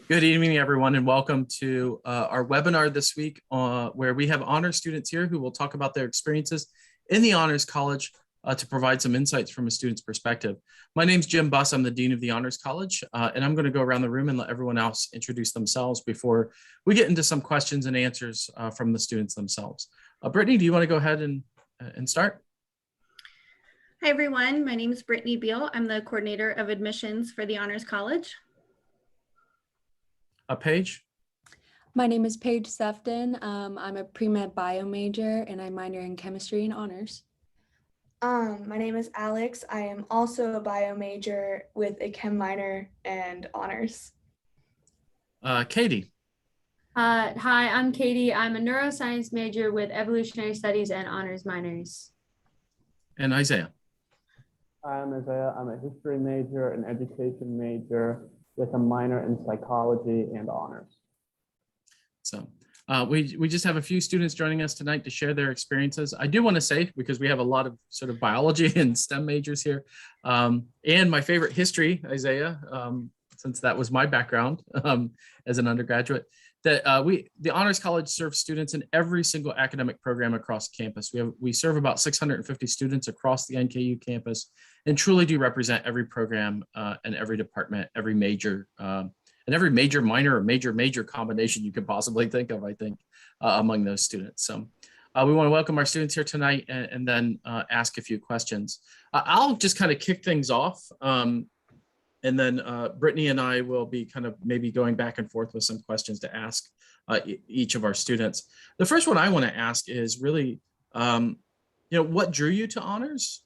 Good evening, everyone, and welcome to our webinar this week where we have honors students here who will talk about their experiences in the Honors College to provide some insights from a student's perspective. My name's Jim Buss. I'm the Dean of the Honors College, and I'm going to go around the room and let everyone else introduce themselves before we get into some questions and answers from the students themselves. Brittany, do you want to go ahead and start? Hi, everyone. My name is Brittany Beal. I'm the coordinator of admissions for the Honors College. Paige? My name is Paige Sefton. I'm a pre-med bio major and I minor in chemistry and honors. My name is Alex. I am also a bio major with a chem minor and honors. Katie? Hi, I'm Katie. I'm a neuroscience major with evolutionary studies and honors minors. And Isaiah? I'm Isaiah. I'm a history major, an education major with a minor in psychology and honors. So we just have a few students joining us tonight to share their experiences. I do want to say, because we have a lot of sort of biology and STEM majors here, and my favorite history, Isaiah, since that was my background as an undergraduate, that the Honors College serves students in every single academic program across campus. We serve about 650 students across the NKU campus and truly do represent every program and every department, every major, and every major, minor, or major combination you could possibly think of, I think, among those students. So we want to welcome our students here tonight and then ask a few questions. I'll just kind of kick things off. And then Brittany and I will be kind of maybe going back and forth with some questions to ask each of our students. The first one I want to ask is really, what drew you to honors?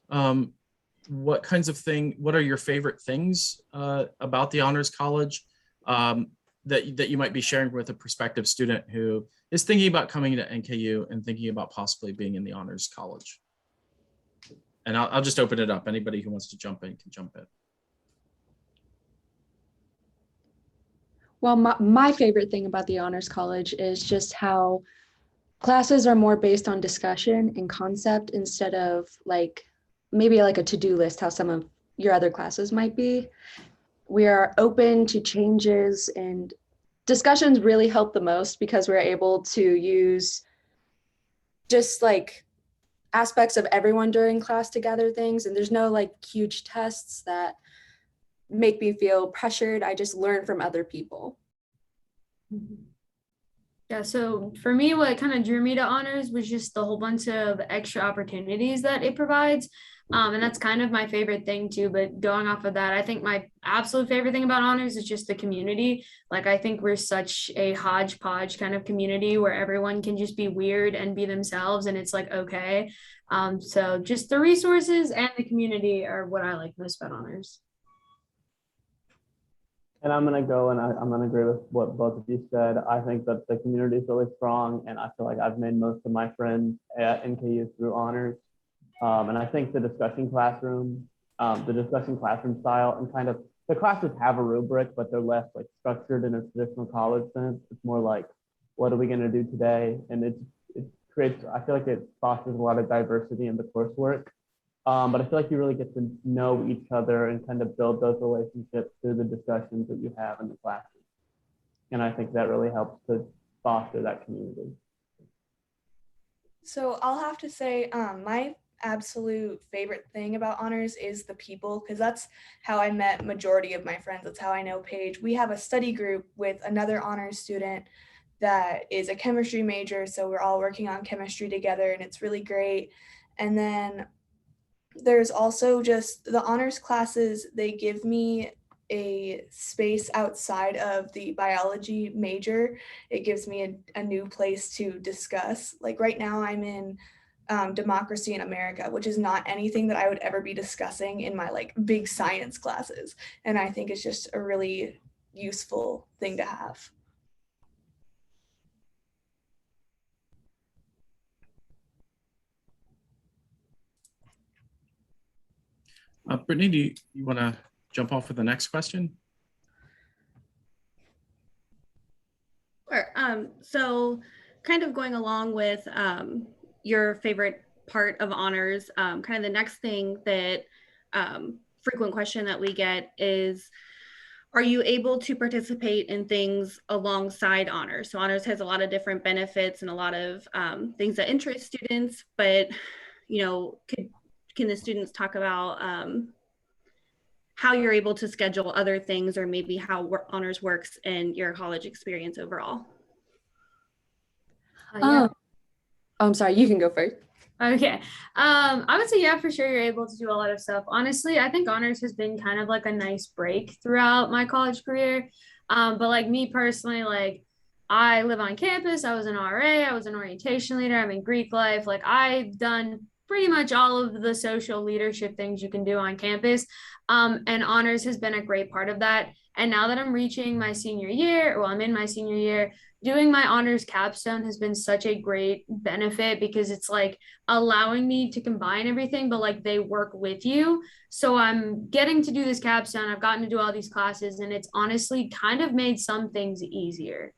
What are your favorite things about the Honors College that you might be sharing with a prospective student who is thinking about coming to NKU and thinking about possibly being in the Honors College? And I'll just open it up. Anybody who wants to jump in can jump in. Well, my favorite thing about the Honors College is just how classes are more based on discussion and concept instead of maybe like a to-do list, how some of your other classes might be. We are open to changes, and discussions really help the most because we're able to use just aspects of everyone during class to gather things. And there's no huge tests that make me feel pressured. I just learn from other people. Yeah, so for me, what kind of drew me to honors was just the whole bunch of extra opportunities that it provides. And that's kind of my favorite thing too. But going off of that, I think my absolute favorite thing about honors is just the community. I think we're such a hodgepodge kind of community where everyone can just be weird and be themselves, and it's okay. So just the resources and the community are what I like most about honors. And I'm going to go and I'm going to agree with what both of you said. I think that the community is really strong, and I feel like I've made most of my friends at NKU through honors. And I think the discussion classroom style, and kind of the classes have a rubric, but they're less structured in a traditional college sense. It's more what are we going to do today? And it creates, I feel like it fosters a lot of diversity in the coursework. But I feel like you really get to know each other and kind of build those relationships through the discussions that you have in the classes. And I think that really helps to foster that community. So I'll have to say my absolute favorite thing about honors is the people, because that's how I met majority of my friends. That's how I know Paige. We have a study group with another honors student that is a chemistry major. So we're all working on chemistry together, and it's really great. And then there's also just the honors classes. They give me a space outside of the biology major. It gives me a new place to discuss. Right now I'm in democracy in America, which is not anything that I would ever be discussing in my big science classes. And I think it's just a really useful thing to have. Brittany, do you want to jump off with the next question? Sure. So kind of going along with your favorite part of honors, kind of the next thing that frequent question that we get is, are you able to participate in things alongside honors? So honors has a lot of different benefits and a lot of things that interest students, but can the students talk about how you're able to schedule other things, or maybe how honors works in your college experience overall? Yeah. I'm sorry, you can go first. Okay. I would say, yeah, for sure, you're able to do a lot of stuff. Honestly, I think honors has been kind of like a nice break throughout my college career. But like me personally, like I live on campus. I was an RA. I was an orientation leader. I'm in Greek life. Like I've done pretty much all of the social leadership things you can do on campus. And honors has been a great part of that. And now that I'm reaching my senior year, well, I'm in my senior year, doing my honors capstone has been such a great benefit because it's like allowing me to combine everything, but like they work with you. So I'm getting to do this capstone. I've gotten to do all these classes, and it's honestly kind of made some things easier.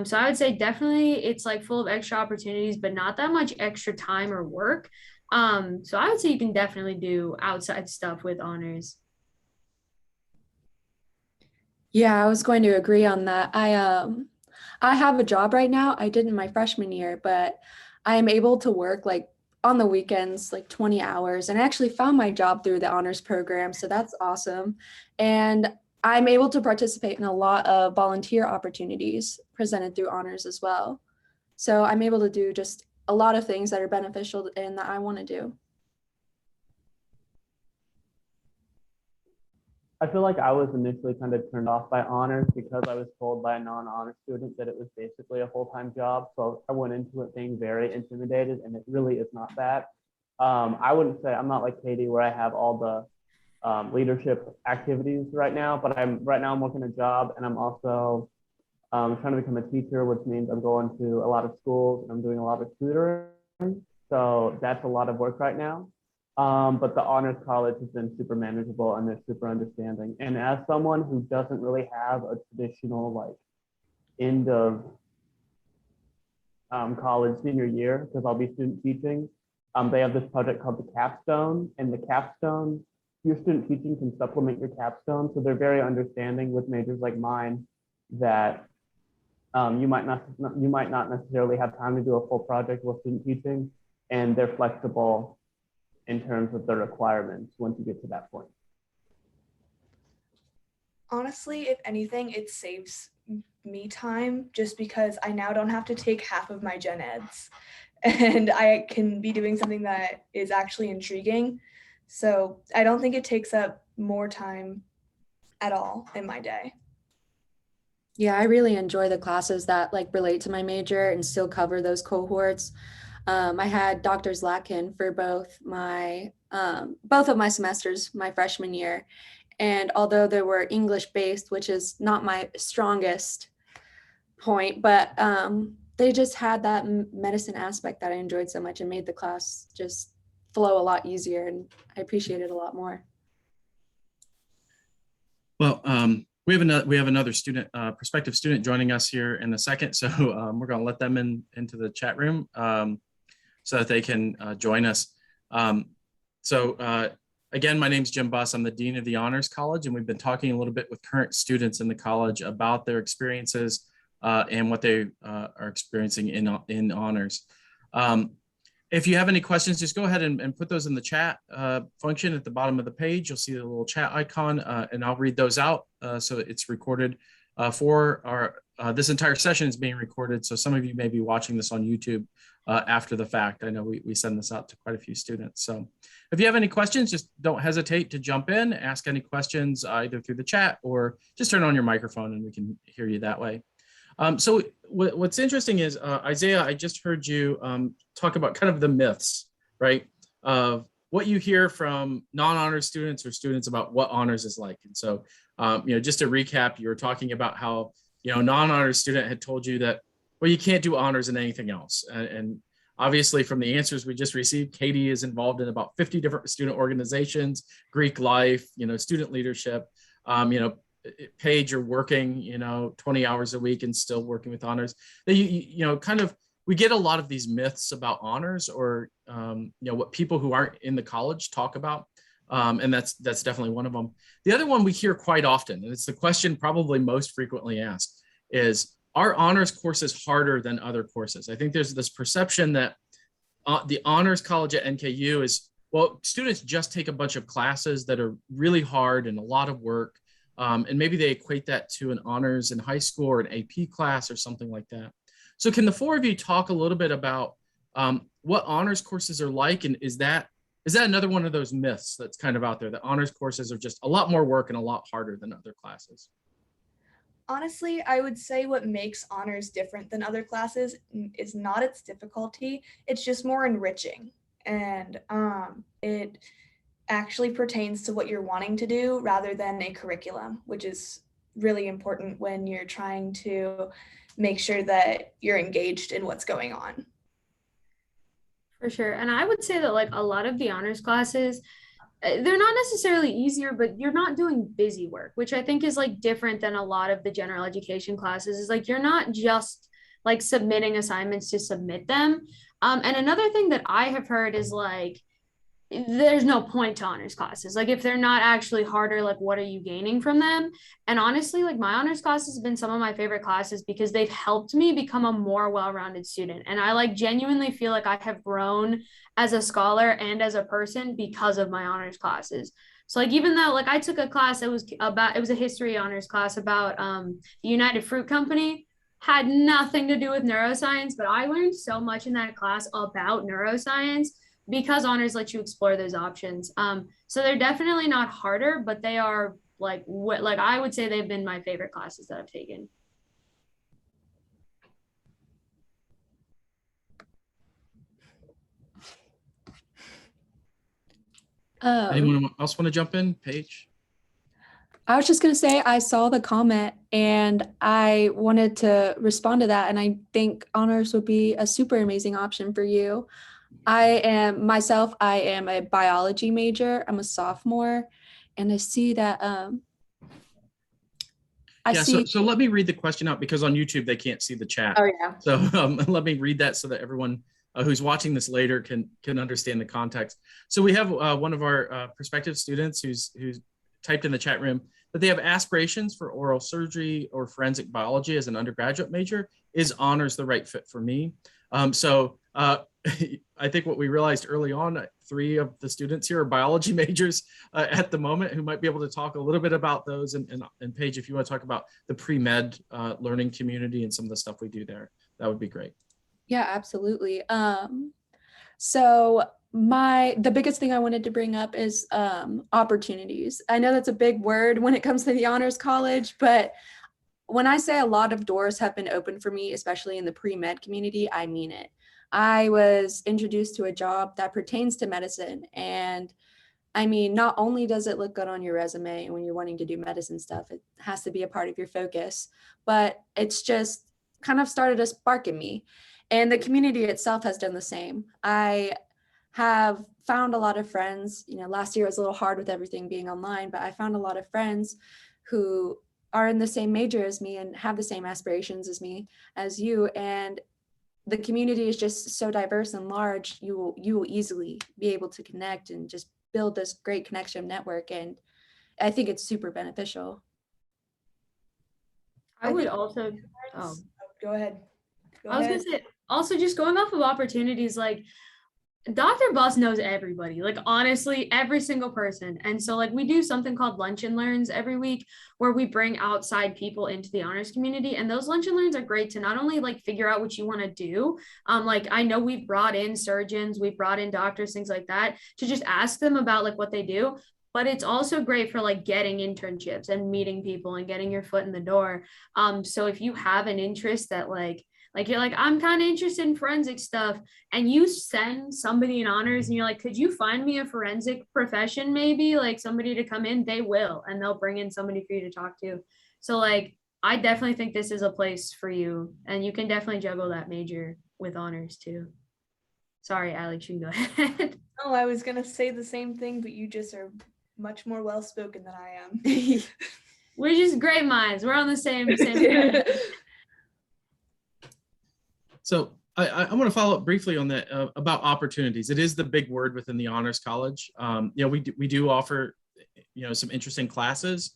So I would say definitely it's like full of extra opportunities, but not that much extra time or work. So I would say you can definitely do outside stuff with honors. Yeah, I was going to agree on that. I have a job right now. I did in my freshman year, but I am able to work like on the weekends, like 20 hours, and I actually found my job through the honors program. So that's awesome. And I'm able to participate in a lot of volunteer opportunities presented through honors as well. So I'm able to do just a lot of things that are beneficial and that I want to do. I feel like I was initially kind of turned off by honors because I was told by a non-honor student that it was basically a full-time job. So I went into it being very intimidated, and it really is not that. I wouldn't say I'm not like Katie where I have all the leadership activities right now, but I'm working a job, and I'm also trying to become a teacher, which means I'm going to a lot of schools and I'm doing a lot of tutoring. So that's a lot of work right now. But the honors college has been super manageable, and they're super understanding. And as someone who doesn't really have a traditional like end of college senior year, because I'll be student teaching, they have this project called the capstone, and the capstone, your student teaching can supplement your capstone. So they're very understanding with majors like mine that you might not necessarily have time to do a full project with student teaching, and they're flexible in terms of the requirements once you get to that point. Honestly, if anything, it saves me time just because I now don't have to take half of my gen eds, and I can be doing something that is actually intriguing. So I don't think it takes up more time at all in my day. Yeah, I really enjoy the classes that like relate to my major and still cover those cohorts. I had Dr. Zlatkin for both of my semesters my freshman year. And although they were English based, which is not my strongest point, but they just had that medicine aspect that I enjoyed so much and made the class just flow a lot easier, and I appreciate it a lot more. Well, we have another student, prospective student joining us here in a second. So we're going to let them into the chat room so that they can join us. Again, my name is Jim Buss. I'm the Dean of the Honors College, and we've been talking a little bit with current students in the college about their experiences and what they are experiencing in honors. If you have any questions, just go ahead and put those in the chat function at the bottom of the page. You'll see the little chat icon, and I'll read those out. So it's recorded for our, this entire session is being recorded. So some of you may be watching this on YouTube after the fact. I know we send this out to quite a few students. So if you have any questions, just don't hesitate to jump in, ask any questions either through the chat or just turn on your microphone and we can hear you that way. So what's interesting is, Isaiah, I just heard you talk about kind of the myths, right? Of what you hear from non-honors students or students about what honors is like. And so, just to recap, you were talking about how, non-honors student had told you that, well, you can't do honors in anything else. And obviously from the answers we just received, Katie is involved in about 50 different student organizations, Greek life, student leadership, Paige, you're working, 20 hours a week and still working with honors. We get a lot of these myths about honors or, what people who aren't in the college talk about. And that's definitely one of them. The other one we hear quite often, and it's the question probably most frequently asked, is are honors courses harder than other courses? I think there's this perception that the honors college at NKU is, well, students just take a bunch of classes that are really hard and a lot of work. And maybe they equate that to an honors in high school or an AP class or something like that. So can the four of you talk a little bit about what honors courses are like? And is that another one of those myths that's kind of out there, that honors courses are just a lot more work and a lot harder than other classes? Honestly, I would say what makes honors different than other classes is not its difficulty, it's just more enriching. And it actually pertains to what you're wanting to do rather than a curriculum, which is really important when you're trying to make sure that you're engaged in what's going on. For sure. And I would say that like a lot of the honors classes, they're not necessarily easier, but you're not doing busy work, which I think is like different than a lot of the general education classes. Is like you're not just like submitting assignments to submit them. And another thing that I have heard is like there's no point to honors classes. Like if they're not actually harder, like what are you gaining from them? And honestly, like my honors classes have been some of my favorite classes because they've helped me become a more well-rounded student. And I like genuinely feel like I have grown as a scholar and as a person because of my honors classes. So like even though like I took a class that was about, it was a history honors class about the United Fruit Company, had nothing to do with neuroscience, but I learned so much in that class about neuroscience because honors let you explore those options. So they're definitely not harder, but they are like what, like I would say they've been my favorite classes that I've taken. Anyone else want to jump in? Paige? I was just going to say, I saw the comment and I wanted to respond to that. And I think honors would be a super amazing option for you. I am a biology major. I'm a sophomore. And I see that, So let me read the question out because on YouTube, they can't see the chat. Oh yeah. So let me read that so that everyone who's watching this later can understand the context. So we have one of our prospective students who's typed in the chat room that they have aspirations for oral surgery or forensic biology as an undergraduate major. Is honors the right fit for me? I think what we realized early on, 3 of the students here are biology majors at the moment who might be able to talk a little bit about those. And Paige, if you want to talk about the pre-med learning community and some of the stuff we do there, that would be great. Yeah, absolutely. So the biggest thing I wanted to bring up is opportunities. I know that's a big word when it comes to the honors college, but when I say a lot of doors have been open for me, especially in the pre-med community, I mean it. I was introduced to a job that pertains to medicine. And I mean, not only does it look good on your resume when you're wanting to do medicine stuff, it has to be a part of your focus, but it's just kind of started a spark in me. And the community itself has done the same. I have found a lot of friends, last year was a little hard with everything being online, but I found a lot of friends who are in the same major as me and have the same aspirations as you. And the community is just so diverse and large, you will easily be able to connect and just build this great connection network. And I think it's super beneficial. I would also, Go ahead. I was gonna say, also just going off of opportunities, like Dr. Bus knows everybody, like honestly, every single person. And so like we do something called lunch and learns every week where we bring outside people into the honors community. And those lunch and learns are great to not only like figure out what you want to do. Like I know we've brought in surgeons, we've brought in doctors, things like that, to just ask them about like what they do. But it's also great for like getting internships and meeting people and getting your foot in the door. So if you have an interest that like you're like, I'm kind of interested in forensic stuff, and you send somebody in honors and you're like, could you find me a forensic profession, maybe like somebody to come in? They will, and they'll bring in somebody for you to talk to. So like, I definitely think this is a place for you, and you can definitely juggle that major with honors too. Sorry, Alex, you can go ahead. Oh, I was going to say the same thing, but you just are much more well-spoken than I am. We're just great minds. We're on the same page. So I want to follow up briefly on that about opportunities. It is the big word within the Honors College. We do offer, some interesting classes.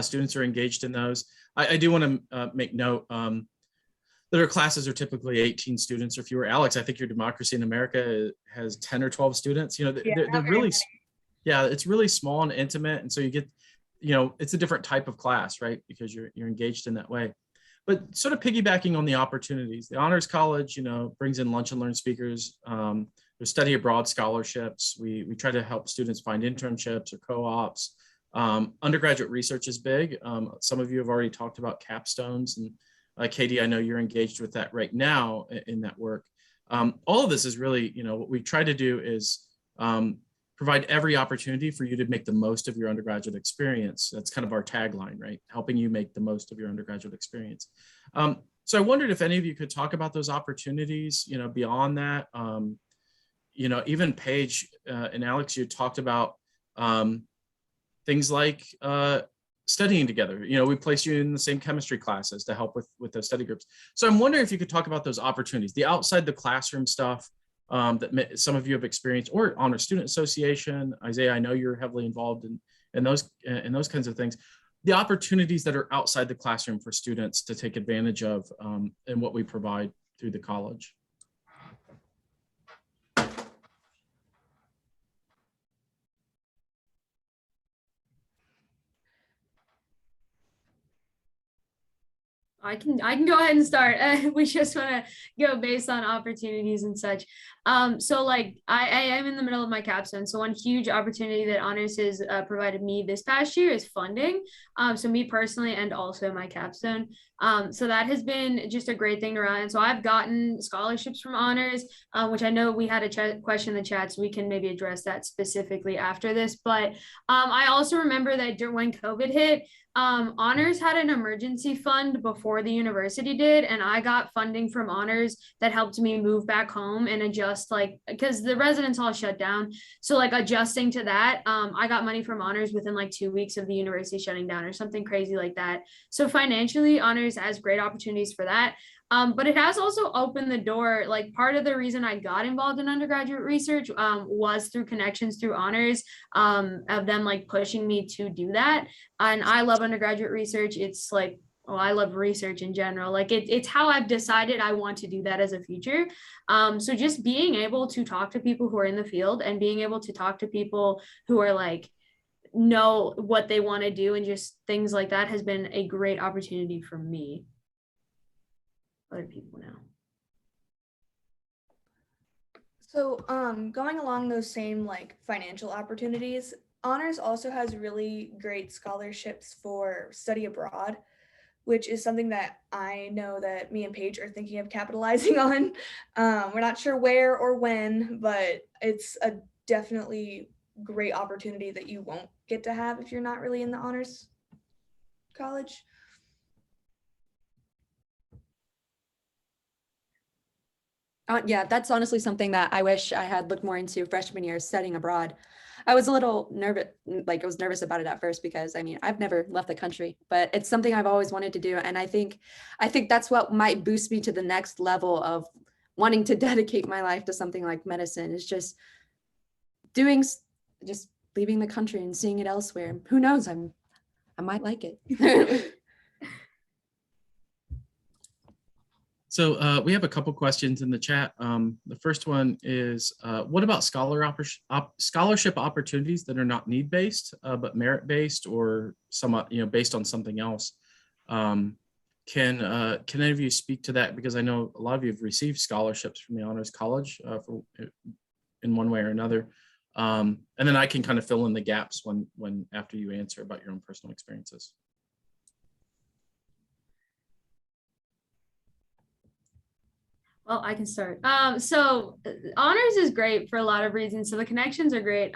Students are engaged in those. I do want to make note that our classes are typically 18 students or fewer. Alex, I think your Democracy in America has 10 or 12 students. They're really, it's really small and intimate. And so you get, it's a different type of class, right? Because you're engaged in that way. But sort of piggybacking on the opportunities, the Honors College, brings in lunch and learn speakers. There's study abroad scholarships. We try to help students find internships or co-ops. Undergraduate research is big. Some of you have already talked about capstones, and Katie, I know you're engaged with that right now in that work. All of this is really, what we try to do is provide every opportunity for you to make the most of your undergraduate experience. That's kind of our tagline, right? Helping you make the most of your undergraduate experience. So I wondered if any of you could talk about those opportunities, beyond that. Even Paige and Alex, you talked about things like studying together. We place you in the same chemistry classes to help with those study groups. So I'm wondering if you could talk about those opportunities, the outside the classroom stuff that some of you have experienced, or Honor Student Association. Isaiah, I know you're heavily involved in those kinds of things. The opportunities that are outside the classroom for students to take advantage of and what we provide through the college. I can go ahead and start. We just want to go based on opportunities and such. So like I am in the middle of my capstone. So one huge opportunity that Honors has provided me this past year is funding. So me personally, and also my capstone. So that has been just a great thing around. And so I've gotten scholarships from Honors, which I know we had a question in the chat, so we can maybe address that specifically after this. But I also remember that when COVID hit, Honors had an emergency fund before the university did, and I got funding from Honors that helped me move back home and adjust, like, because the residence hall shut down. So like adjusting to that, I got money from Honors within like 2 weeks of the university shutting down or something crazy like that. So financially, Honors has great opportunities for that. But it has also opened the door. Like part of the reason I got involved in undergraduate research was through connections through Honors, of them like pushing me to do that. And I love undergraduate research. It's like, I love research in general. Like it's how I've decided I want to do that as a future. So just being able to talk to people who are in the field and being able to talk to people who are like, know what they want to do and just things like that has been a great opportunity for me. Other people now. So going along those same like financial opportunities, Honors also has really great scholarships for study abroad, which is something that I know that me and Paige are thinking of capitalizing on. We're not sure where or when, but it's a definitely great opportunity that you won't get to have if you're not really in the Honors College. Yeah, that's honestly something that I wish I had looked more into freshman year, studying abroad. I was a little nervous, I was nervous about it at first because I mean, I've never left the country, but it's something I've always wanted to do. And I think that's what might boost me to the next level of wanting to dedicate my life to something like medicine, is just leaving the country and seeing it elsewhere. Who knows? I might like it. So we have a couple questions in the chat. The first one is, what about scholarship opportunities that are not need-based, but merit-based or somewhat, based on something else? Can any of you speak to that? Because I know a lot of you have received scholarships from the Honors College in one way or another. And then I can kind of fill in the gaps when after you answer about your own personal experiences. Well, I can start. So Honors is great for a lot of reasons. So the connections are great.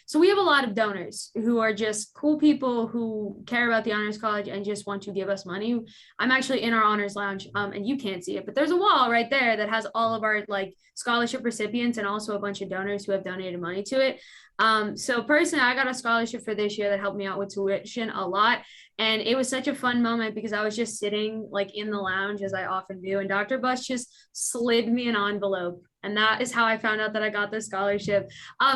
So we have a lot of donors who are just cool people who care about the Honors College and just want to give us money. I'm actually in our Honors Lounge, and you can't see it, but there's a wall right there that has all of our like scholarship recipients and also a bunch of donors who have donated money to it. So personally, I got a scholarship for this year that helped me out with tuition a lot. And it was such a fun moment because I was just sitting like in the lounge as I often do. And Dr. Bush just slid me an envelope. And that is how I found out that I got the scholarship.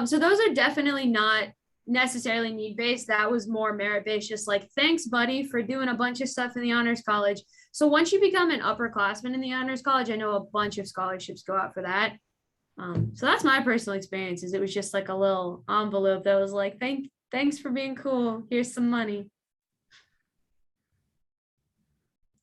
So those are definitely not necessarily need based. That was more merit based, just like, thanks, buddy, for doing a bunch of stuff in the honors college. So once you become an upperclassman in the honors college, I know a bunch of scholarships go out for that. So that's my personal experience. Is it was just like a little envelope that was like, thanks for being cool. Here's some money.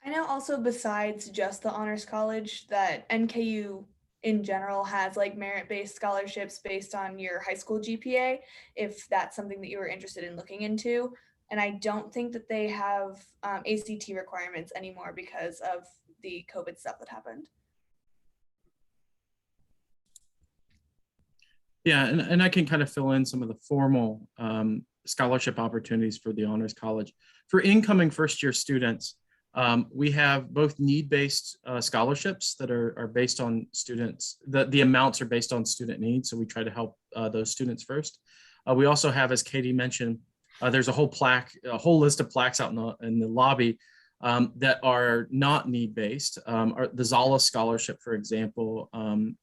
I know also besides just the honors college that NKU in general has like merit-based scholarships based on your high school GPA, if that's something that you were interested in looking into. And I don't think that they have ACT requirements anymore because of the COVID stuff that happened. Yeah, and I can kind of fill in some of the formal scholarship opportunities for the Honors College. For incoming first-year students, we have both need-based scholarships that are based on students. The amounts are based on student needs, so we try to help those students first. We also have, as Katie mentioned, there's a whole list of plaques out in the lobby that are not need-based. The Zala Scholarship, for example,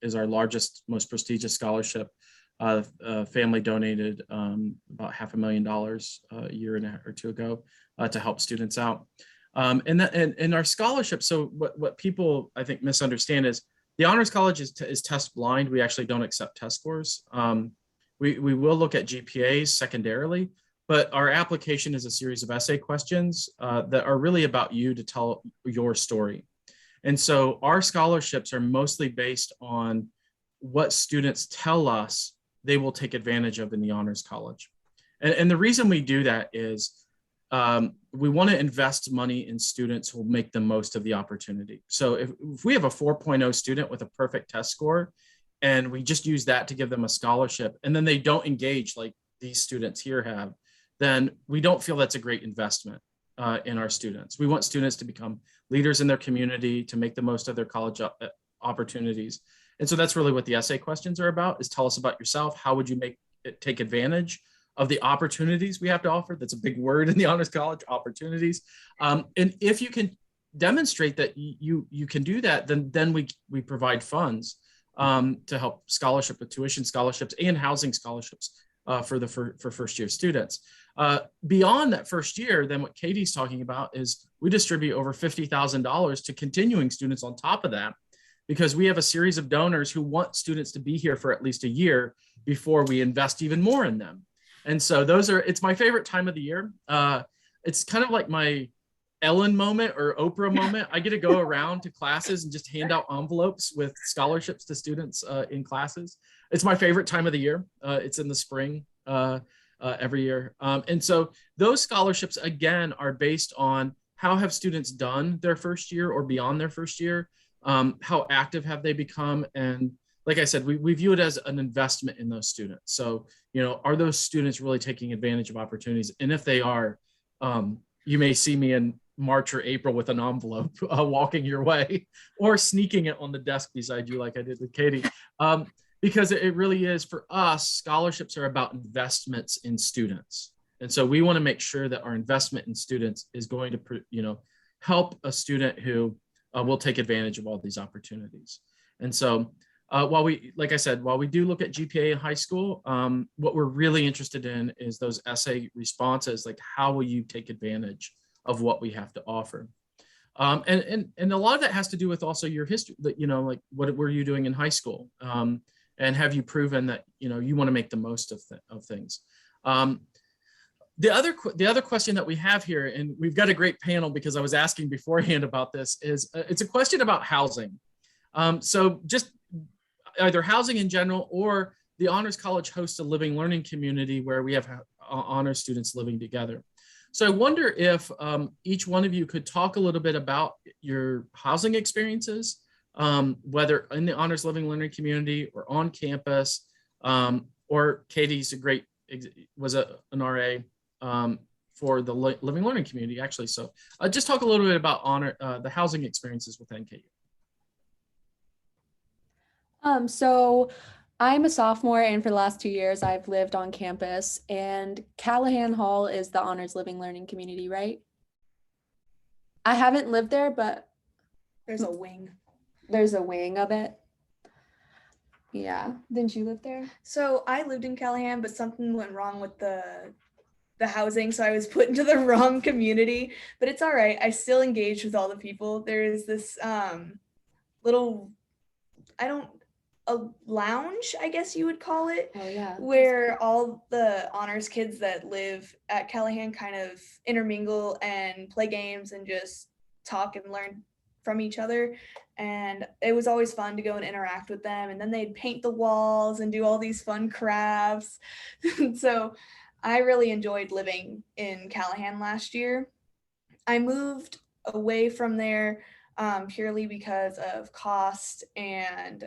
is our largest, most prestigious scholarship. Family donated about $500,000 a year or two ago to help students out. And our scholarship, so what people I think misunderstand is the Honors College is test blind. We actually don't accept test scores. We will look at GPAs secondarily, but our application is a series of essay questions that are really about you to tell your story. And so our scholarships are mostly based on what students tell us they will take advantage of in the Honors College. And the reason we do that is we want to invest money in students who will make the most of the opportunity. So if we have a 4.0 student with a perfect test score, and we just use that to give them a scholarship, and then they don't engage like these students here have, then we don't feel that's a great investment in our students. We want students to become leaders in their community, to make the most of their college opportunities. And so that's really what the essay questions are about, is tell us about yourself. How would you take advantage of the opportunities we have to offer? That's a big word in the Honors College, opportunities. And if you can demonstrate that you can do that, then we provide funds to help scholarship with tuition scholarships and housing scholarships for first year students. Beyond that first year, then what Katie's talking about is we distribute over $50,000 to continuing students on top of that, because we have a series of donors who want students to be here for at least a year before we invest even more in them. And so it's my favorite time of the year. It's kind of like my Ellen moment or Oprah moment. I get to go around to classes and just hand out envelopes with scholarships to students in classes. It's my favorite time of the year. It's in the spring every year. And so those scholarships, again, are based on how have students done their first year or beyond their first year. How active have they become? And like I said, we view it as an investment in those students. So, are those students really taking advantage of opportunities? And if they are, you may see me in March or April with an envelope walking your way, or sneaking it on the desk beside you like I did with Katie. Because it really is, for us, scholarships are about investments in students. And so we want to make sure that our investment in students is going to, help a student who will take advantage of all these opportunities. And so while we do look at GPA in high school, what we're really interested in is those essay responses, like how will you take advantage of what we have to offer? And a lot of that has to do with also your history, that, like what were you doing in high school? And have you proven that, you want to make the most of things? The other question that we have here, and we've got a great panel because I was asking beforehand about this, is it's a question about housing. So just either housing in general, or the Honors College hosts a living learning community where we have honors students living together. So I wonder if each one of you could talk a little bit about your housing experiences, whether in the Honors Living Learning community or on campus, or Katie's was an RA for the Living Learning community, actually. So just talk a little bit about the housing experiences with NKU. So I'm a sophomore, and for the last 2 years, I've lived on campus, and Callahan Hall is the Honors Living Learning community, right? I haven't lived there, but There's a wing. there's a wing of it. Yeah. Didn't you live there? So I lived in Callahan, but something went wrong with the housing, so I was put into the wrong community. But it's all right. I still engage with all the people. There's this little, a lounge, I guess you would call it, Oh yeah. where all the honors kids that live at Callahan kind of intermingle and play games and just talk and learn from each other. And it was always fun to go and interact with them. And then they'd paint the walls and do all these fun crafts. So I really enjoyed living in Callahan last year. I moved away from there purely because of cost, and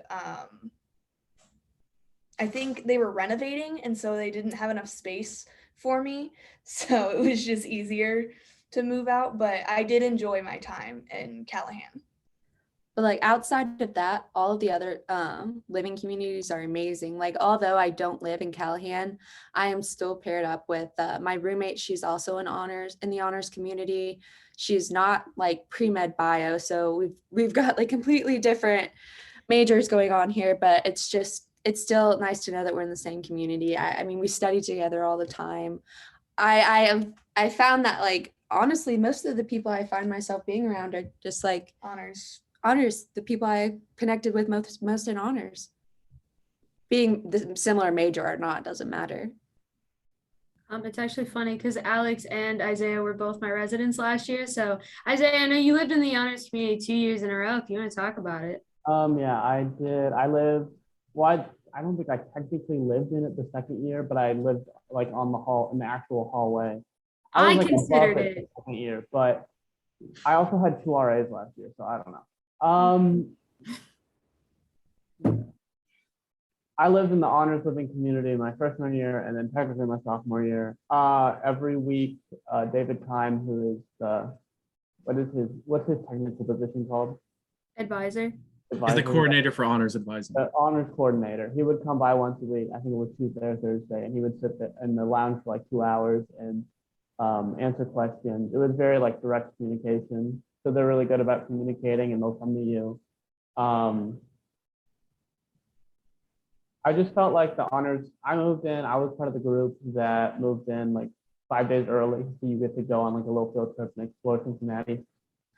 I think they were renovating, and so they didn't have enough space for me. So it was just easier to move out, but I did enjoy my time in Callahan. But like outside of that, all of the other living communities are amazing. Like although I don't live in Callahan, I am still paired up with my roommate. She's also in the honors community. She's not like pre-med bio, so we've got like completely different majors going on here. But it's still nice to know that we're in the same community. I mean, we study together all the time. I found that like honestly, most of the people I find myself being around are just like honors, the people I connected with most in honors. Being the similar major or not doesn't matter. It's actually funny because Alex and Isaiah were both my residents last year. So Isaiah, I know you lived in the honors community 2 years in a row. If you want to talk about it. Yeah, I did. I don't think I technically lived in it the second year, but I lived like in the actual hallway. I was, like, considered above it. the second year, but I also had 2 RAs last year, so I don't know. I lived in the honors living community my freshman year and then technically my sophomore year. Every week, David Kime, who is what's his technical position called? Advisor. He's the coordinator for honors advising. The honors coordinator. He would come by once a week. I think it was Tuesday or Thursday, and he would sit in the lounge for like 2 hours and answer questions. It was very like direct communication. So they're really good about communicating, and they'll come to you. I just felt like the honors, I was part of the group that moved in like 5 days early. So you get to go on like a little field trip and explore Cincinnati.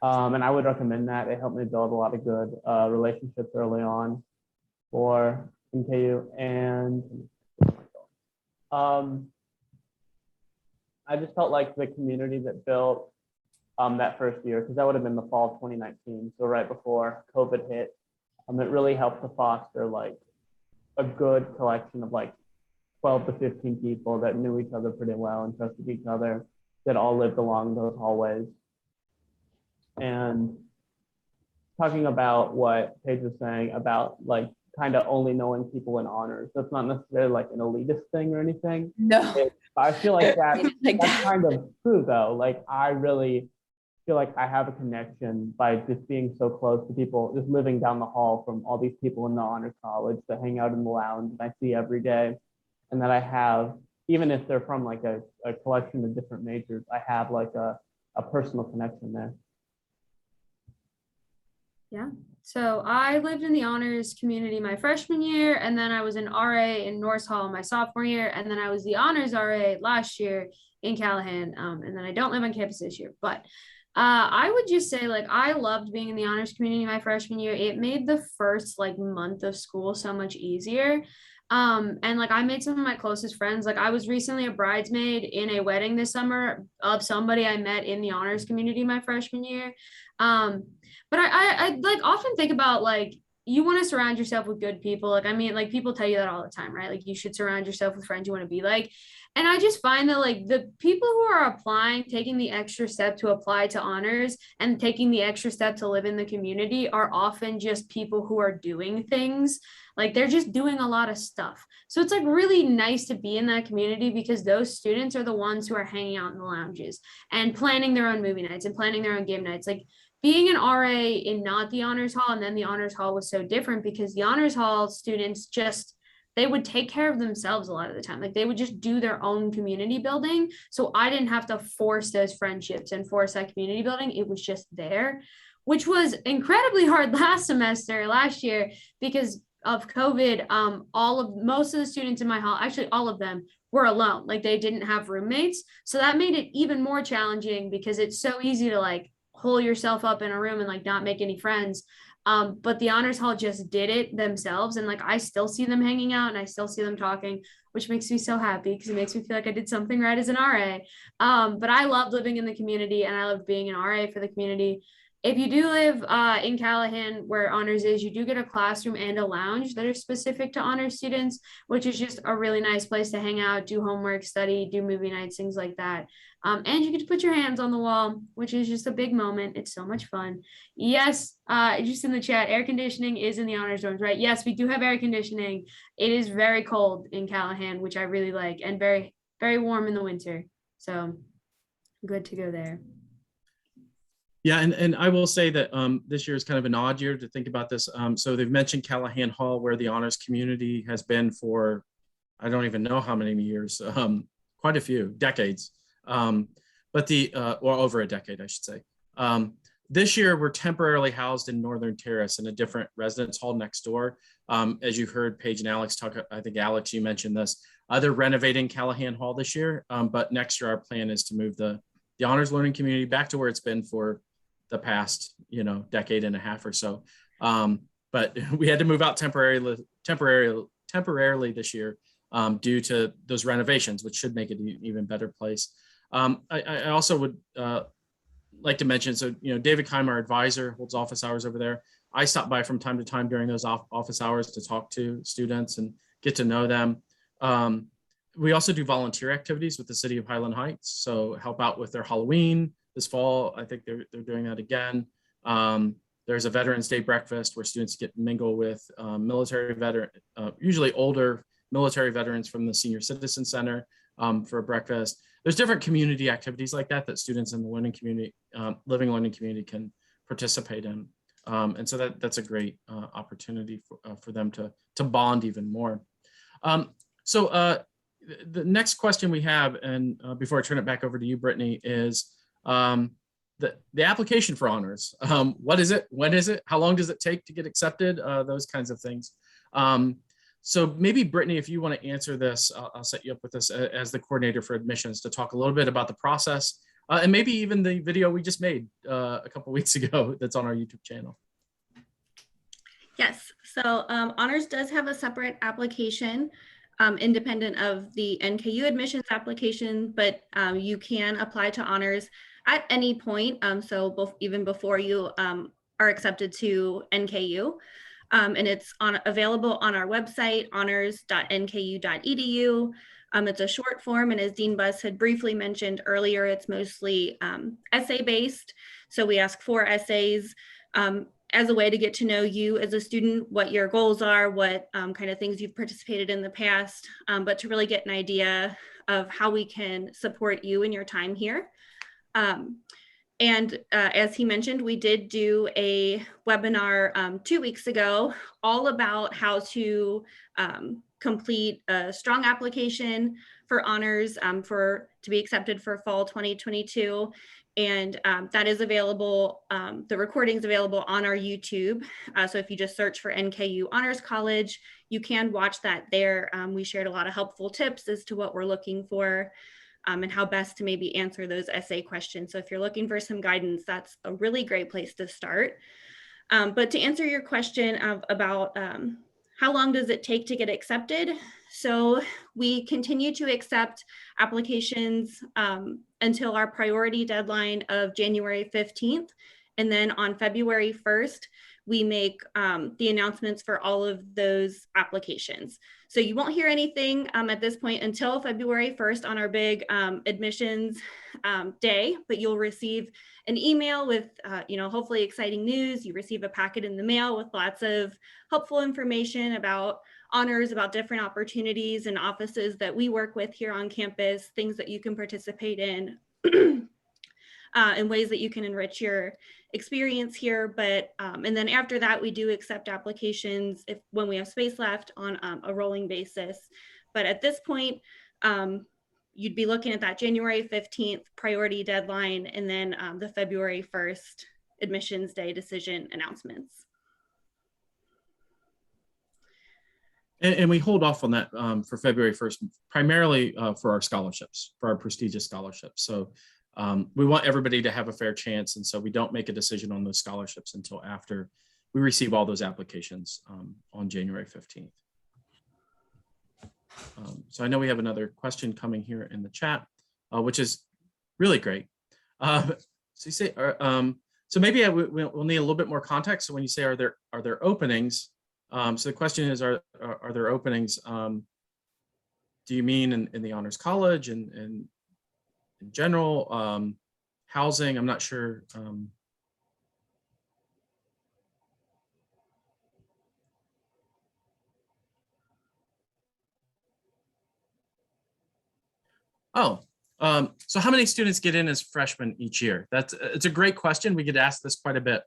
And I would recommend that. It helped me build a lot of good relationships early on for NKU. And I just felt like the community that built that first year, because that would have been the fall of 2019, so right before COVID hit, it really helped to foster like a good collection of like 12 to 15 people that knew each other pretty well and trusted each other, that all lived along those hallways. And talking about what Paige was saying about like kind of only knowing people in honors, that's not necessarily like an elitist thing or anything. No. I feel like that's that. kind of true though. Like I really feel like I have a connection by just being so close to people, just living down the hall from all these people in the honors college that hang out in the lounge and I see every day. And that I have, even if they're from like a collection of different majors, I have like a personal connection there. Yeah. So I lived in the honors community my freshman year, and then I was an RA in Norris Hall my sophomore year, and then I was the honors RA last year in Callahan. And then I don't live on campus this year, but I would just say like I loved being in the honors community my freshman year. It made the first like month of school so much easier. And like I made some of my closest friends. Like I was recently a bridesmaid in a wedding this summer of somebody I met in the honors community my freshman year. But I like often think about like you want to surround yourself with good people. Like I mean, like people tell you that all the time, right? Like you should surround yourself with friends you want to be like. And I just find that like the people who are applying, taking the extra step to apply to honors and taking the extra step to live in the community are often just people who are doing things. Like they're just doing a lot of stuff. So it's like really nice to be in that community because those students are the ones who are hanging out in the lounges and planning their own movie nights and planning their own game nights. Like being an RA in not the honors hall, and then the honors hall was so different because the honors hall students just they would take care of themselves a lot of the time. Like they would just do their own community building. So I didn't have to force those friendships and force that community building. It was just there, which was incredibly hard last year because of COVID. Most of the students in my hall, actually all of them, were alone. Like they didn't have roommates. So that made it even more challenging because it's so easy to like hole yourself up in a room and like not make any friends. But the honors hall just did it themselves. And like, I still see them hanging out and I still see them talking, which makes me so happy because it makes me feel like I did something right as an RA. But I love living in the community and I love being an RA for the community. If you do live in Callahan, where honors is, you do get a classroom and a lounge that are specific to honors students, which is just a really nice place to hang out, do homework, study, do movie nights, things like that. And you get to put your hands on the wall, which is just a big moment. It's so much fun. Yes, just in the chat, air conditioning is in the honors dorms, right? Yes, we do have air conditioning. It is very cold in Callahan, which I really like, and very, very warm in the winter. So good to go there. Yeah, and I will say that this year is kind of an odd year to think about this. So they've mentioned Callahan Hall, where the honors community has been for, I don't even know how many years, quite a few decades, or over a decade, I should say. This year, we're temporarily housed in Northern Terrace in a different residence hall next door. As you heard Paige and Alex talk, I think Alex, you mentioned this. They're renovating Callahan Hall this year, but next year our plan is to move the honors learning community back to where it's been for the past, decade and a half or so. But we had to move out temporarily this year due to those renovations, which should make it an even better place. I also would like to mention, so, David Keim, our advisor, holds office hours over there. I stop by from time to time during those office hours to talk to students and get to know them. We also do volunteer activities with the city of Highland Heights. So help out with their Halloween this fall. I think they're doing that again. There's a Veterans Day breakfast where students get to mingle with military usually older military veterans from the Senior Citizen Center for a breakfast. There's different community activities like that students in the learning community, living learning community can participate in. And so that's a great opportunity for them to bond even more. So the next question we have, and before I turn it back over to you, Brittany, is the application for honors. What is it? When is it? How long does it take to get accepted? Those kinds of things. So maybe Brittany, if you want to answer this, I'll set you up with this as the coordinator for admissions to talk a little bit about the process and maybe even the video we just made a couple weeks ago that's on our YouTube channel. Yes, so honors does have a separate application independent of the NKU admissions application, but you can apply to honors at any point. So even before you are accepted to NKU. And it's available on our website, honors.nku.edu. It's a short form, and as Dean Buss had briefly mentioned earlier, it's mostly essay-based. So we ask 4 essays as a way to get to know you as a student, what your goals are, what kind of things you've participated in the past, but to really get an idea of how we can support you in your time here. And as he mentioned, we did do a webinar 2 weeks ago all about how to complete a strong application for honors to be accepted for fall 2022. And that is available, the recording is available on our YouTube. So if you just search for NKU Honors College, you can watch that there. We shared a lot of helpful tips as to what we're looking for and how best to maybe answer those essay questions. So if you're looking for some guidance, that's a really great place to start. But to answer your question about how long does it take to get accepted? So we continue to accept applications until our priority deadline of January 15th. And then on February 1st, we make the announcements for all of those applications. So you won't hear anything at this point until February 1st on our big admissions day, but you'll receive an email with, hopefully exciting news. You receive a packet in the mail with lots of helpful information about honors, about different opportunities and offices that we work with here on campus, things that you can participate in. and ways that you can enrich your experience here. But and then after that, we do accept applications when we have space left on a rolling basis. But at this point, you'd be looking at that January 15th priority deadline, and then the February 1st admissions day decision announcements. And we hold off on that for February 1st, primarily for our scholarships, for our prestigious scholarships. So we want everybody to have a fair chance. And so we don't make a decision on those scholarships until after we receive all those applications on January 15th. So I know we have another question coming here in the chat, which is really great. So you say, so maybe we'll need a little bit more context. So when you say, are there openings? So the question is, are there openings? Do you mean in the Honors College and in general, housing? I'm not sure. So how many students get in as freshmen each year? It's a great question. We get asked this quite a bit.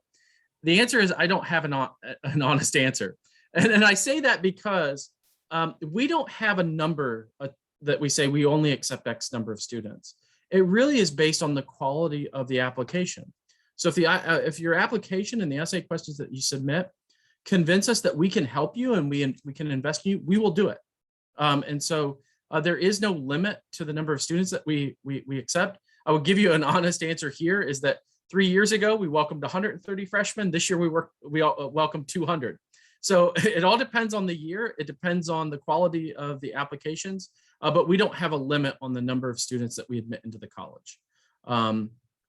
The answer is I don't have an honest answer. And I say that because we don't have a number that we say we only accept X number of students. It really is based on the quality of the application. So if your application and the essay questions that you submit convince us that we can help you and we can invest in you, we will do it. And so there is no limit to the number of students that we accept. I will give you an honest answer here is that 3 years ago, we welcomed 130 freshmen. This year, we welcomed 200. So it all depends on the year. It depends on the quality of the applications, but we don't have a limit on the number of students that we admit into the college.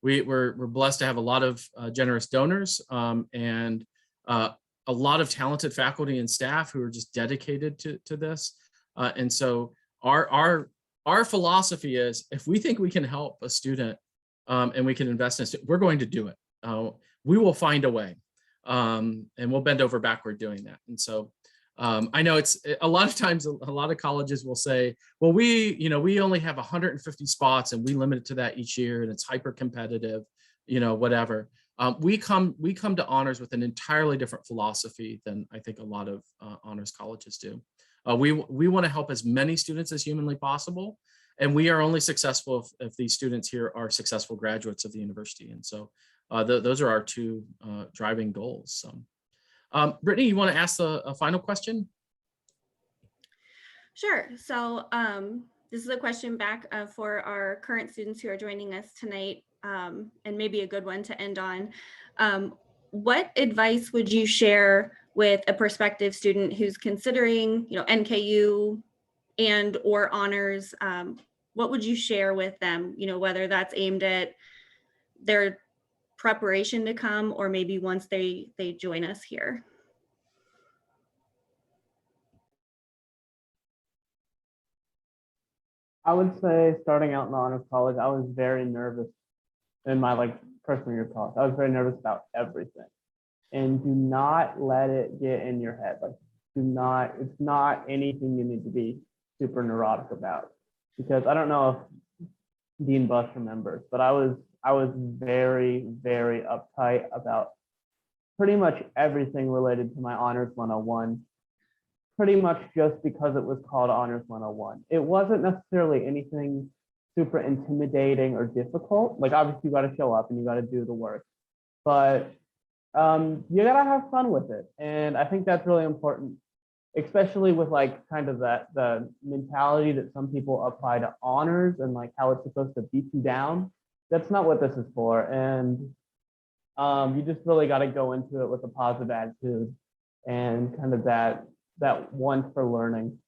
We're blessed to have a lot of generous donors and a lot of talented faculty and staff who are just dedicated to this. And so our philosophy is if we think we can help a student and we can invest in a student, we're going to do it. We will find a way. And we'll bend over backward doing that. And so I know it's a lot of times a lot of colleges will say, well, we only have 150 spots and we limit it to that each year and it's hyper competitive, whatever. We come to honors with an entirely different philosophy than I think a lot of honors colleges do. We want to help as many students as humanly possible. And we are only successful if these students here are successful graduates of the university. And so those are our two driving goals. So, Brittany, you want to ask a final question? Sure. So this is a question back for our current students who are joining us tonight, and maybe a good one to end on. What advice would you share with a prospective student who's considering, NKU and or honors? What would you share with them, whether that's aimed at their preparation to come or maybe once they join us here? I would say starting out in the honors college, I was very nervous in my freshman year of college. I was very nervous about everything. And do not let it get in your head. It's not anything you need to be super neurotic about. Because I don't know if Dean Buss remembers, but I was very, very uptight about pretty much everything related to my Honors 101, pretty much just because it was called Honors 101. It wasn't necessarily anything super intimidating or difficult. Obviously you got to show up and you got to do the work, but you got to have fun with it. And I think that's really important, especially with kind of the mentality that some people apply to honors and how it's supposed to beat you down. That's not what this is for. And you just really got to go into it with a positive attitude and kind of that want for learning.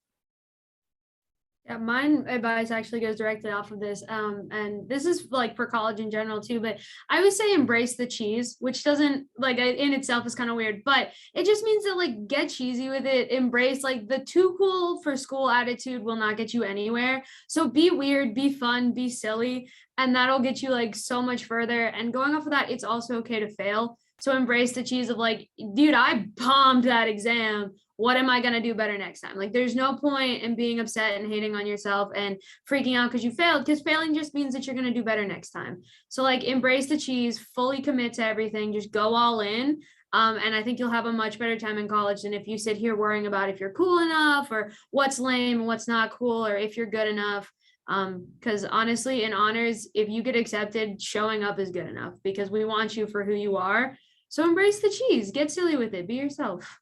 Yeah, mine advice actually goes directly off of this. And this is for college in general too, but I would say embrace the cheese, which doesn't in itself is kind of weird, but it just means that get cheesy with it, embrace the too cool for school attitude will not get you anywhere. So be weird, be fun, be silly, and that'll get you so much further. And going off of that, it's also okay to fail. So embrace the cheese of like, dude, I bombed that exam. What am I going to do better next time? Like, there's no point in being upset and hating on yourself and freaking out because you failed, because failing just means that you're going to do better next time. So like, embrace the cheese, fully commit to everything, just go all in. And I think you'll have a much better time in college than if you sit here worrying about if you're cool enough or what's lame and what's not cool, or if you're good enough. Because honestly, in honors, if you get accepted, showing up is good enough because we want you for who you are. So embrace the cheese, get silly with it, be yourself.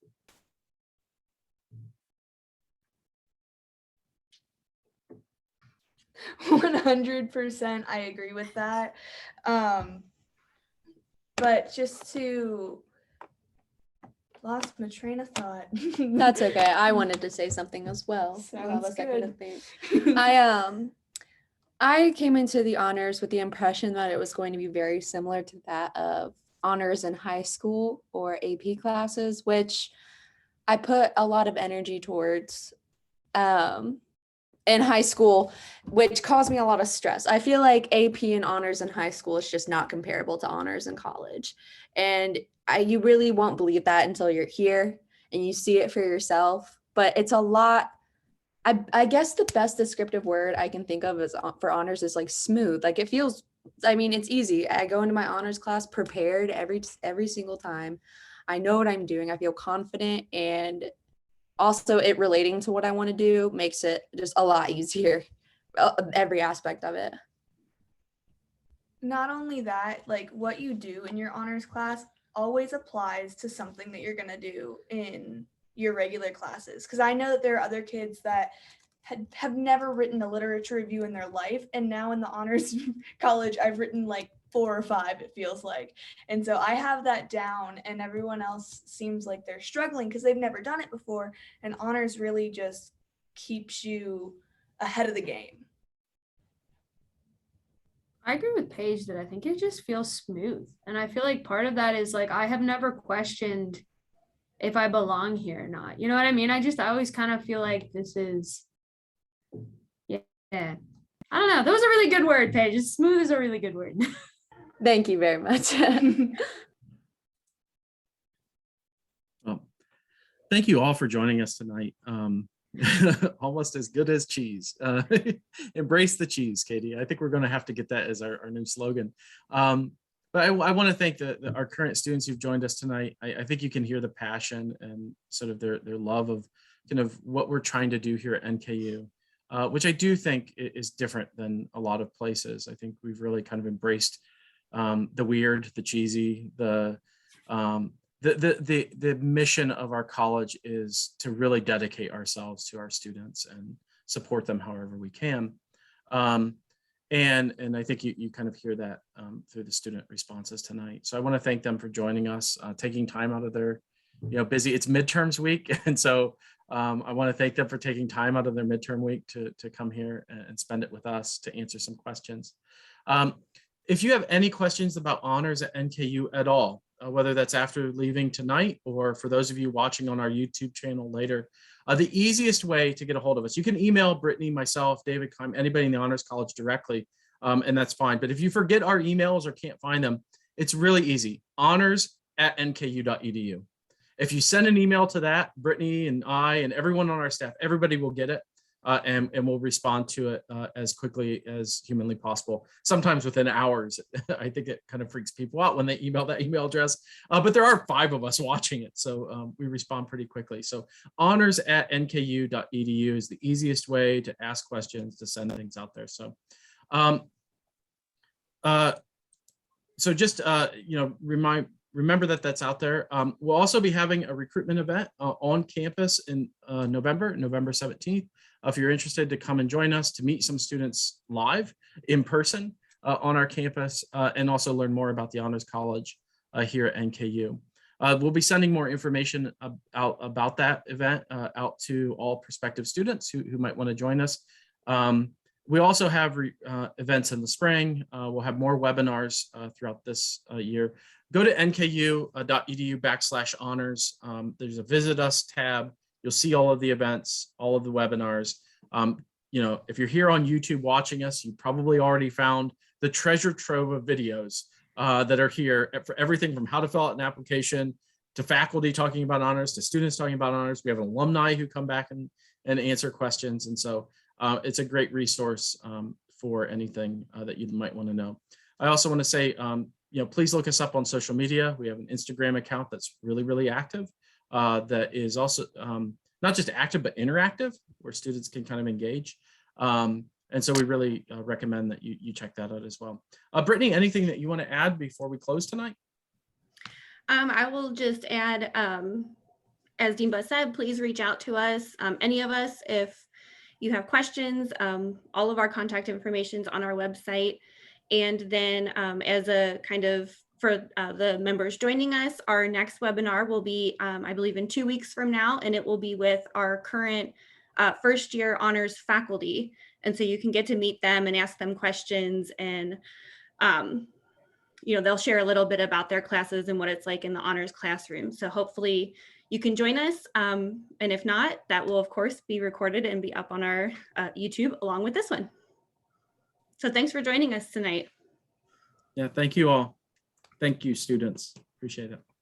100%, I agree with that. But just to lost my train of thought. That's okay. I wanted to say something as well. I'll have a Sounds second to good. think. I came into the honors with the impression that it was going to be very similar to that of honors in high school or AP classes, which I put a lot of energy towards in high school, which caused me a lot of stress. I feel like AP and honors in high school is just not comparable to honors in college. And you really won't believe that until you're here and you see it for yourself. But it's a lot. I guess the best descriptive word I can think of is for honors is like smooth. Like it feels, I mean, it's easy. I go into my honors class prepared every single time. I know what I'm doing. I feel confident, and also it relating to what I want to do makes it just a lot easier, every aspect of it. Not only that, like what you do in your honors class always applies to something that you're going to do in your regular classes. Because I know that there are other kids that have never written a literature review in their life. And now in the honors college, I've written like 4 or 5, it feels like. And so I have that down, and everyone else seems like they're struggling because they've never done it before. And honors really just keeps you ahead of the game. I agree with Paige that I think it just feels smooth. And I feel like part of that is like, I have never questioned if I belong here or not. You know what I mean? I always kind of feel like this is, yeah. I don't know. That was a really good word, Paige. Smooth is a really good word. Thank you very much. Well, thank you all for joining us tonight. Almost as good as cheese. Embrace the cheese, Katie. I think we're going to have to get that as our new slogan. But I want to thank our current students who've joined us tonight. I think you can hear the passion and sort of their love of kind of what we're trying to do here at NKU, which I do think is different than a lot of places. I think we've really kind of embraced the weird, the cheesy, the mission of our college is to really dedicate ourselves to our students and support them however we can. And I think you kind of hear that through the student responses tonight. So I want to thank them for joining us, taking time out of their, busy, it's midterms week. And so I want to thank them for taking time out of their midterm week to come here and spend it with us to answer some questions. If you have any questions about honors at NKU at all, whether that's after leaving tonight or for those of you watching on our YouTube channel later, the easiest way to get a hold of us, you can email Brittany, myself, David, anybody in the Honors College directly, and that's fine. But if you forget our emails or can't find them, it's really easy, honors@nku.edu. If you send an email to that, Brittany and I and everyone on our staff, everybody will get it. And we'll respond to it as quickly as humanly possible, sometimes within hours. I think it kind of freaks people out when they email that email address, but there are 5 of us watching it, so we respond pretty quickly. So honors@nku.edu is the easiest way to ask questions, to send things out there. So so just remember that that's out there. We'll also be having a recruitment event on campus in November 17th. If you're interested to come and join us to meet some students live in person on our campus and also learn more about the Honors College here at NKU. We'll be sending more information out about that event out to all prospective students who might want to join us. We also have events in the spring. We'll have more webinars throughout this year. Go to nku.edu/honors. There's a Visit Us tab. You'll see all of the events, all of the webinars. If you're here on YouTube watching us, you probably already found the treasure trove of videos that are here for everything from how to fill out an application to faculty talking about honors to students talking about honors. We have alumni who come back and answer questions. And so it's a great resource for anything that you might want to know. I also want to say, please look us up on social media. We have an Instagram account that's really, really active. That is also not just active, but interactive, where students can kind of engage. And so we really recommend that you check that out as well. Brittany, anything that you want to add before we close tonight? I will just add, as Dean Buss said, please reach out to us, any of us, if you have questions. All of our contact information is on our website. And then as a kind of for the members joining us, our next webinar will be, I believe, in 2 weeks from now, and it will be with our current first year honors faculty. And so you can get to meet them and ask them questions, and they'll share a little bit about their classes and what it's like in the honors classroom. So hopefully you can join us. And if not, that will of course be recorded and be up on our YouTube along with this one. So thanks for joining us tonight. Yeah, thank you all. Thank you, students. Appreciate it.